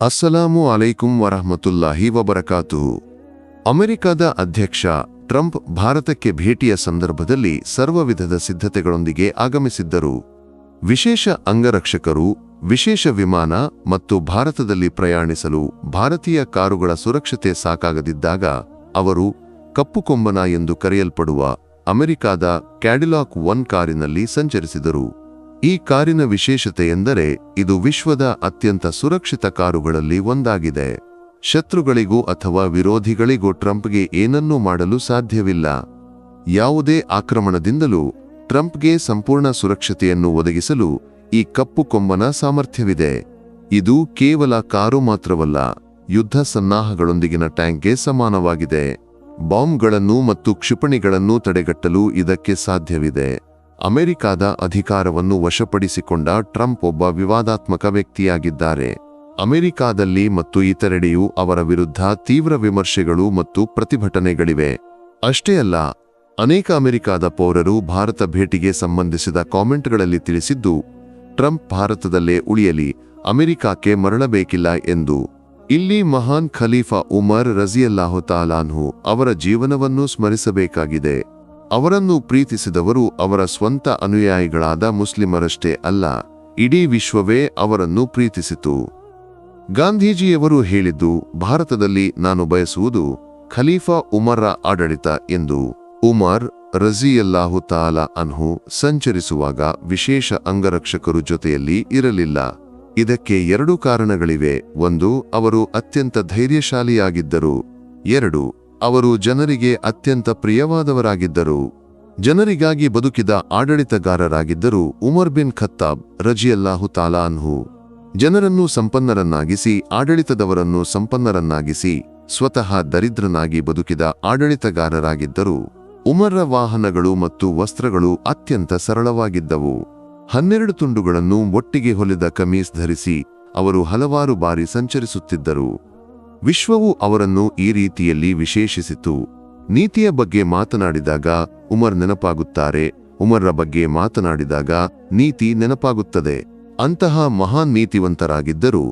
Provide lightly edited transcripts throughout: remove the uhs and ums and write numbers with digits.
ಅಸ್ಸಲಾಮು ಅಲೈಕುಂ ವರಹಮತುಲ್ಲಾಹಿ ವಬರಕಾತುಹು. ಅಮೆರಿಕದ ಅಧ್ಯಕ್ಷ ಟ್ರಂಪ್ ಭಾರತಕ್ಕೆ ಭೇಟಿಯ ಸಂದರ್ಭದಲ್ಲಿ ಸರ್ವವಿಧದ ಸಿದ್ಧತೆಗಳೊಂದಿಗೆ ಆಗಮಿಸಿದ್ದರು. ವಿಶೇಷ ಅಂಗರಕ್ಷಕರು, ವಿಶೇಷ ವಿಮಾನ ಮತ್ತು ಭಾರತದಲ್ಲಿ ಪ್ರಯಾಣಿಸಲು ಭಾರತೀಯ ಕಾರುಗಳ ಸುರಕ್ಷತೆ ಸಾಕಾಗದಿದ್ದಾಗ ಅವರು ಕಪ್ಪುಕೊಂಬನ ಎಂದು ಕರೆಯಲ್ಪಡುವ ಅಮೆರಿಕದ ಕ್ಯಾಡಿಲಾಕ್ 1 ಕಾರಿನಲ್ಲಿ ಸಂಚರಿಸಿದರು. ಈ ಕಾರಿನ ವಿಶೇಷತೆಯೆಂದರೆ ಇದು ವಿಶ್ವದ ಅತ್ಯಂತ ಸುರಕ್ಷಿತ ಕಾರುಗಳಲ್ಲಿ ಒಂದಾಗಿದೆ. ಶತ್ರುಗಳಿಗೂ ಅಥವಾ ವಿರೋಧಿಗಳಿಗೂ ಟ್ರಂಪ್ಗೆ ಏನನ್ನೂ ಮಾಡಲು ಸಾಧ್ಯವಿಲ್ಲ. ಯಾವುದೇ ಆಕ್ರಮಣದಿಂದಲೂ ಟ್ರಂಪ್ಗೆ ಸಂಪೂರ್ಣ ಸುರಕ್ಷತೆಯನ್ನು ಒದಗಿಸಲು ಈ ಕಪ್ಪು ಕೊಂಬನ ಸಾಮರ್ಥ್ಯವಿದೆ. ಇದು ಕೇವಲ ಕಾರು ಮಾತ್ರವಲ್ಲ, ಯುದ್ಧ ಸನ್ನಾಹಗಳೊಂದಿಗಿನ ಟ್ಯಾಂಕ್ಗೆ ಸಮಾನವಾಗಿದೆ. ಬಾಂಬ್ಗಳನ್ನು ಮತ್ತು ಕ್ಷಿಪಣಿಗಳನ್ನು ತಡೆಗಟ್ಟಲು ಇದಕ್ಕೆ ಸಾಧ್ಯವಿದೆ. ಅಮೆರಿಕದ ಅಧಿಕಾರವನ್ನು ವಶಪಡಿಸಿಕೊಂಡ ಟ್ರಂಪ್ ಒಬ್ಬ ವಿವಾದಾತ್ಮಕ ವ್ಯಕ್ತಿಯಾಗಿದ್ದಾರೆ. ಅಮೆರಿಕಾದಲ್ಲಿ ಮತ್ತು ಇತರೆಡೆಯೂ ಅವರ ವಿರುದ್ಧ ತೀವ್ರ ವಿಮರ್ಶೆಗಳು ಮತ್ತು ಪ್ರತಿಭಟನೆಗಳಿವೆ. ಅಷ್ಟೇ ಅಲ್ಲ, ಅನೇಕ ಅಮೆರಿಕದ ಪೌರರು ಭಾರತ ಭೇಟಿಗೆ ಸಂಬಂಧಿಸಿದ ಕಾಮೆಂಟ್ಗಳಲ್ಲಿ ತಿಳಿಸಿದ್ದು, ಟ್ರಂಪ್ ಭಾರತದಲ್ಲೇ ಉಳಿಯಲಿ, ಅಮೆರಿಕಕ್ಕೆ ಮರಳಬೇಕಿಲ್ಲ ಎಂದು. ಇಲ್ಲಿ ಮಹಾನ್ ಖಲೀಫಾ ಉಮರ್ ರಜಿಯಲ್ಲಾಹು ತಾಲಾನ್ಹು ಅವರ ಜೀವನವನ್ನು ಸ್ಮರಿಸಬೇಕಾಗಿದೆ. ಅವರನ್ನು ಪ್ರೀತಿಸಿದವರು ಅವರ ಸ್ವಂತ ಅನುಯಾಯಿಗಳಾದ ಮುಸ್ಲಿಮರಷ್ಟೇ ಅಲ್ಲ, ಇಡೀ ವಿಶ್ವವೇ ಅವರನ್ನು ಪ್ರೀತಿಸಿತು. ಗಾಂಧೀಜಿಯವರು ಹೇಳಿದ್ದು, ಭಾರತದಲ್ಲಿ ನಾನು ಬಯಸುವುದು ಖಲೀಫಾ ಉಮರ್ರ ಆಡಳಿತ ಎಂದು. ಉಮರ್ ರಜಿಯಲ್ಲಾಹು ತಾಲಾ ಅನ್ಹು ಸಂಚರಿಸುವಾಗ ವಿಶೇಷ ಅಂಗರಕ್ಷಕರು ಜೊತೆಯಲ್ಲಿ ಇರಲಿಲ್ಲ. ಇದಕ್ಕೆ 2 ಕಾರಣಗಳಿವೆ. 1, ಅವರು ಅತ್ಯಂತ ಧೈರ್ಯಶಾಲಿಯಾಗಿದ್ದರು. 2, ಅವರು ಜನರಿಗೆ ಅತ್ಯಂತ ಪ್ರಿಯವಾದವರಾಗಿದ್ದರು. ಜನರಿಗಾಗಿ ಬದುಕಿದ ಆಡಳಿತಗಾರರಾಗಿದ್ದರು ಉಮರ್ ಬಿನ್ ಖತ್ತಾಬ್ ರಜಿಯಲ್ಲಾಹು ತಾಲಾ ಅನ್ಹು. ಜನರನ್ನು ಸಂಪನ್ನರನ್ನಾಗಿಸಿ, ಆಡಳಿತದವರನ್ನು ಸಂಪನ್ನರನ್ನಾಗಿಸಿ, ಸ್ವತಃ ದರಿದ್ರನಾಗಿ ಬದುಕಿದ ಆಡಳಿತಗಾರರಾಗಿದ್ದರು. ಉಮರ್ರ ವಾಹನಗಳು ಮತ್ತು ವಸ್ತ್ರಗಳು ಅತ್ಯಂತ ಸರಳವಾಗಿದ್ದವು. 12 ತುಂಡುಗಳನ್ನು ಒಟ್ಟಿಗೆ ಹೊಲಿದ ಕಮೀಸ್ ಧರಿಸಿ ಅವರು ಹಲವಾರು ಬಾರಿ ಸಂಚರಿಸುತ್ತಿದ್ದರು. ವಿಶ್ವವು ಅವರನ್ನು ಈ ರೀತಿಯಲ್ಲಿ ವಿಶೇಷಿಸಿತು. ನೀತಿಯ ಬಗ್ಗೆ ಮಾತನಾಡಿದಾಗ ಉಮರ್ ನೆನಪಾಗುತ್ತಾರೆ, ಉಮರ್ರ ಬಗ್ಗೆ ಮಾತನಾಡಿದಾಗ ನೀತಿ ನೆನಪಾಗುತ್ತದೆ. ಅಂತಹ ಮಹಾನ್ ನೀತಿವಂತರಾಗಿದ್ದರು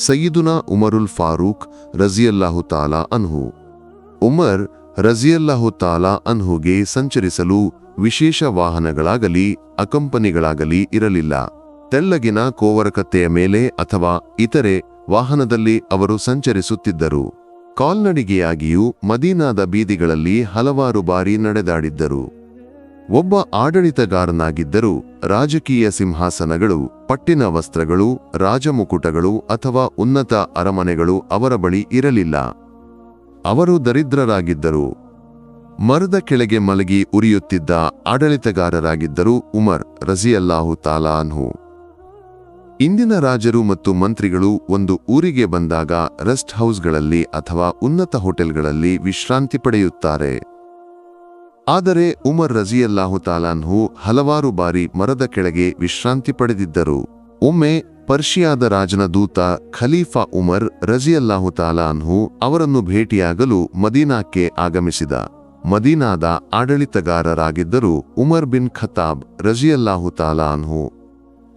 ಸಯ್ಯಿದುನಾ ಉಮರುಲ್ ಫಾರೂಕ್ ರಜಿಯಲ್ಲಾಹು ತಾಲಾ ಅನ್ಹು. ಉಮರ್ ರಜಿಯಲ್ಲಾಹು ತಾಲಾ ಅನ್ಹುಗೆ ಸಂಚರಿಸಲು ವಿಶೇಷ ವಾಹನಗಳಾಗಲಿ ಅಕಂಪನಿಗಳಾಗಲಿ ಇರಲಿಲ್ಲ. ತೆಳ್ಳಗಿನ ಕೋವರಕತ್ತೆಯ ಮೇಲೆ ಅಥವಾ ಇತರೆ ವಾಹನದಲ್ಲಿ ಅವರು ಸಂಚರಿಸುತ್ತಿದ್ದರು. ಕಾಲ್ನಡಿಗೆಯಾಗಿಯೂ ಮದೀನಾದ ಬೀದಿಗಳಲ್ಲಿ ಹಲವಾರು ಬಾರಿ ನಡೆದಾಡಿದ್ದರು. ಒಬ್ಬ ಆಡಳಿತಗಾರನಾಗಿದ್ದರೂ ರಾಜಕೀಯ ಸಿಂಹಾಸನಗಳು, ಪಟ್ಟಿನ ವಸ್ತ್ರಗಳು, ರಾಜಮುಕುಟಗಳು ಅಥವಾ ಉನ್ನತ ಅರಮನೆಗಳು ಅವರ ಬಳಿ ಇರಲಿಲ್ಲ. ಅವರು ದರಿದ್ರರಾಗಿದ್ದರು. ಮರದ ಕೆಳಗೆ ಮಲಗಿ ಉರಿಯುತ್ತಿದ್ದ ಆಡಳಿತಗಾರರಾಗಿದ್ದರು ಉಮರ್ ರಜಿಯಲ್ಲಾಹು ತಾಲಾ ಅನ್ಹು. ಇಂದಿನ ರಾಜರು ಮತ್ತು ಮಂತ್ರಿಗಳು ಒಂದು ಊರಿಗೆ ಬಂದಾಗ ರೆಸ್ಟ್ ಹೌಸ್ಗಳಲ್ಲಿ ಅಥವಾ ಉನ್ನತ ಹೋಟೆಲ್ಗಳಲ್ಲಿ ವಿಶ್ರಾಂತಿ ಪಡೆಯುತ್ತಾರೆ. ಆದರೆ ಉಮರ್ ರಜಿಯಲ್ಲಾಹು ತಾಲಾನ್ಹು ಹಲವಾರು ಬಾರಿ ಮರದ ಕೆಳಗೆ ವಿಶ್ರಾಂತಿ ಪಡೆದಿದ್ದರು. ಒಮ್ಮೆ ಪರ್ಷಿಯಾದ ರಾಜನ ದೂತ ಖಲೀಫಾ ಉಮರ್ ರಜಿಯಲ್ಲಾಹು ತಾಲಾ ಅನ್ಹು ಅವರನ್ನು ಭೇಟಿಯಾಗಲು ಮದೀನಾಕ್ಕೆ ಆಗಮಿಸಿದ. ಮದೀನಾದ ಆಡಳಿತಗಾರರಾಗಿದ್ದರು ಉಮರ್ ಬಿನ್ ಖತ್ತಾಬ್ ರಜಿಯಲ್ಲಾಹು ತಾಲಾ ಅನ್ಹು.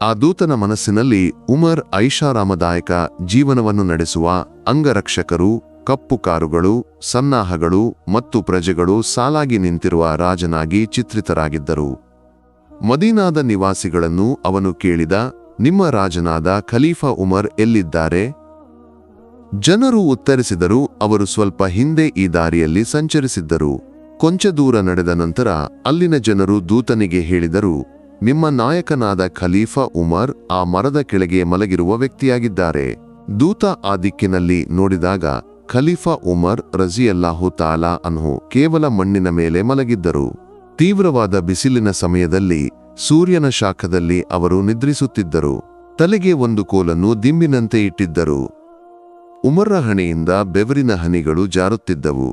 ಆ ದೂತನ ಮನಸ್ಸಿನಲ್ಲಿ ಉಮರ್ ಐಷಾರಾಮದಾಯಕ ಜೀವನವನ್ನು ನಡೆಸುವ ಅಂಗರಕ್ಷಕರು, ಕಪ್ಪು ಕಾರುಗಳು, ಸನ್ನಾಹಗಳು ಮತ್ತು ಪ್ರಜೆಗಳು ಸಾಲಾಗಿ ನಿಂತಿರುವ ರಾಜನಾಗಿ ಚಿತ್ರಿತರಾಗಿದ್ದರು. ಮದೀನಾದ ನಿವಾಸಿಗಳನ್ನು ಅವನು ಕೇಳಿದ, ನಿಮ್ಮ ರಾಜನಾದ ಖಲೀಫಾ ಉಮರ್ ಎಲ್ಲಿದ್ದಾರೆ? ಜನರು ಉತ್ತರಿಸಿದರು, ಅವರು ಸ್ವಲ್ಪ ಹಿಂದೆ ಈ ದಾರಿಯಲ್ಲಿ ಸಂಚರಿಸಿದ್ದರು. ಕೊಂಚ ದೂರ ನಡೆದ ನಂತರ ಅಲ್ಲಿನ ಜನರು ದೂತನಿಗೆ ಹೇಳಿದರು, ನಿಮ್ಮ ನಾಯಕನಾದ ಖಲೀಫಾ ಉಮರ್ ಆ ಮರದ ಕೆಳಗೆ ಮಲಗಿರುವ ವ್ಯಕ್ತಿಯಾಗಿದ್ದಾರೆ. ದೂತ ಆ ದಿಕ್ಕಿನಲ್ಲಿ ನೋಡಿದಾಗ ಖಲೀಫಾ ಉಮರ್ ರಜಿಯಲ್ಲಾಹು ತಾಲಾ ಅನ್ಹು ಕೇವಲ ಮಣ್ಣಿನ ಮೇಲೆ ಮಲಗಿದ್ದರು. ತೀವ್ರವಾದ ಬಿಸಿಲಿನ ಸಮಯದಲ್ಲಿ ಸೂರ್ಯನ ಶಾಖದಲ್ಲಿ ಅವರು ನಿದ್ರಿಸುತ್ತಿದ್ದರು. ತಲೆಗೆ ಒಂದು ಕೋಲನ್ನು ದಿಂಬಿನಂತೆ ಇಟ್ಟಿದ್ದರು. ಉಮರ್ರ ಹಣೆಯಿಂದ ಬೆವರಿನ ಹನಿಗಳು ಜಾರುತ್ತಿದ್ದವು.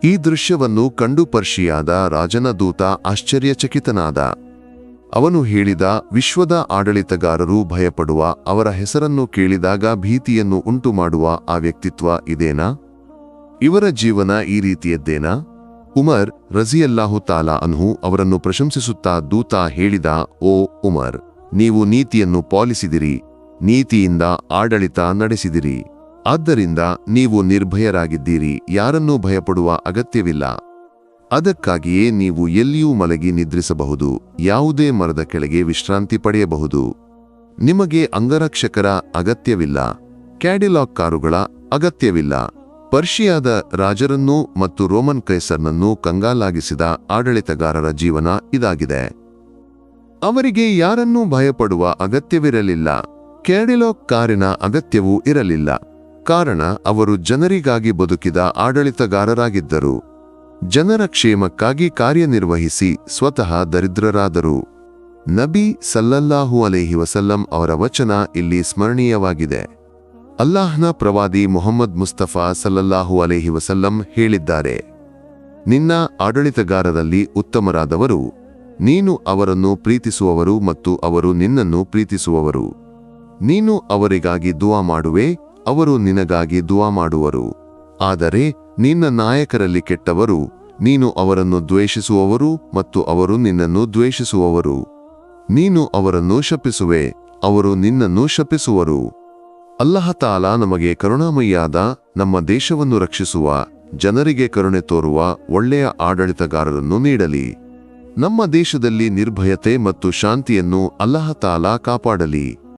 ಈ ದೃಶ್ಯವನ್ನು ಕಂಡು ಪರ್ಷಿಯಾದ ರಾಜನ ದೂತ ಆಶ್ಚರ್ಯಚಕಿತನಾದ. ಅವನು ಹೇಳಿದ, ವಿಶ್ವದ ಆಡಳಿತಗಾರರು ಭಯಪಡುವ, ಅವರ ಹೆಸರನ್ನು ಕೇಳಿದಾಗ ಭೀತಿಯನ್ನು ಉಂಟುಮಾಡುವ ಆ ವ್ಯಕ್ತಿತ್ವ ಇದೇನಾ? ಇವರ ಜೀವನ ಈ ರೀತಿಯದ್ದೇನಾ? ಉಮರ್ ರಜಿಯಲ್ಲಾಹು ತಾಲಾ ಅನ್ಹು ಅವರನ್ನು ಪ್ರಶಂಸಿಸುತ್ತಾ ದೂತ ಹೇಳಿದ, ಓ ಉಮರ್, ನೀವು ನೀತಿಯನ್ನು ಪಾಲಿಸಿದಿರಿ, ನೀತಿಯಿಂದ ಆಡಳಿತ ನಡೆಸಿದಿರಿ. ಆದ್ದರಿಂದ ನೀವು ನಿರ್ಭಯರಾಗಿದ್ದೀರಿ, ಯಾರನ್ನೂ ಭಯಪಡುವ ಅಗತ್ಯವಿಲ್ಲ. ಅದಕ್ಕಾಗಿಯೇ ನೀವು ಎಲ್ಲಿಯೂ ಮಲಗಿ ನಿದ್ರಿಸಬಹುದು, ಯಾವುದೇ ಮರದ ಕೆಳಗೆ ವಿಶ್ರಾಂತಿ ಪಡೆಯಬಹುದು. ನಿಮಗೆ ಅಂಗರಕ್ಷಕರ ಅಗತ್ಯವಿಲ್ಲ, ಕ್ಯಾಡಿಲಾಕ್ ಕಾರುಗಳ ಅಗತ್ಯವಿಲ್ಲ. ಪರ್ಷಿಯಾದ ರಾಜರನ್ನೂ ಮತ್ತು ರೋಮನ್ ಕೈಸರ್ನನ್ನೂ ಕಂಗಾಲಾಗಿಸಿದ ಆಡಳಿತಗಾರರ ಜೀವನ ಇದಾಗಿದೆ. ಅವರಿಗೆ ಯಾರನ್ನೂ ಭಯಪಡುವ ಅಗತ್ಯವಿರಲಿಲ್ಲ, ಕ್ಯಾಡಿಲಾಕ್ ಕಾರಿನ ಅಗತ್ಯವೂ ಇರಲಿಲ್ಲ. ಕಾರಣ ಅವರು ಜನರಿಗಾಗಿ ಬದುಕಿದ ಆಡಳಿತಗಾರರಾಗಿದ್ದರು. ಜನರ ಕ್ಷೇಮಕ್ಕಾಗಿ ಕಾರ್ಯನಿರ್ವಹಿಸಿ ಸ್ವತಃ ದರಿದ್ರರಾದರು. ನಬಿ ಸಲ್ಲಲ್ಲಾಹು ಅಲೈಹಿ ವಸಲ್ಲಂ ಅವರ ವಚನ ಇಲ್ಲಿ ಸ್ಮರಣೀಯವಾಗಿದೆ. ಅಲ್ಲಾಹ್ನ ಪ್ರವಾದಿ ಮುಹಮ್ಮದ್ ಮುಸ್ತಫಾ ಸಲ್ಲಲ್ಲಾಹು ಅಲೈಹಿ ವಸಲ್ಲಂ ಹೇಳಿದ್ದಾರೆ, ನಿನ್ನ ಆಡಳಿತಗಾರರಲ್ಲಿ ಉತ್ತಮರಾದವರು ನೀನು ಅವರನ್ನು ಪ್ರೀತಿಸುವವರು ಮತ್ತು ಅವರು ನಿನ್ನನ್ನು ಪ್ರೀತಿಸುವವರು. ನೀನು ಅವರಿಗಾಗಿ ದುಆ ಮಾಡುವೆ, ಅವರು ನಿನಗಾಗಿ ದುಆ ಮಾಡುವರು. ಆದರೆ ನಿನ್ನ ನಾಯಕರಲ್ಲಿ ಕೆಟ್ಟವರು, ನೀನು ಅವರನ್ನು ದ್ವೇಷಿಸುವವರು ಮತ್ತು ಅವರು ನಿನ್ನನ್ನು ದ್ವೇಷಿಸುವವರು. ನೀನು ಅವರನ್ನು ಶಪಿಸುವೆ, ಅವರು ನಿನ್ನನ್ನು ಶಪಿಸುವರು. ಅಲ್ಲಾಹ ತಾಲಾ ನಮಗೆ ಕರುಣಾಮಯಿಯಾದ, ನಮ್ಮ ದೇಶವನ್ನು ರಕ್ಷಿಸುವ, ಜನರಿಗೆ ಕರುಣೆ ತೋರುವ ಒಳ್ಳೆಯ ಆಡಳಿತಗಾರರನ್ನು ನೀಡಲಿ. ನಮ್ಮ ದೇಶದಲ್ಲಿ ನಿರ್ಭಯತೆ ಮತ್ತು ಶಾಂತಿಯನ್ನು ಅಲ್ಲಾಹ ತಾಲಾ ಕಾಪಾಡಲಿ.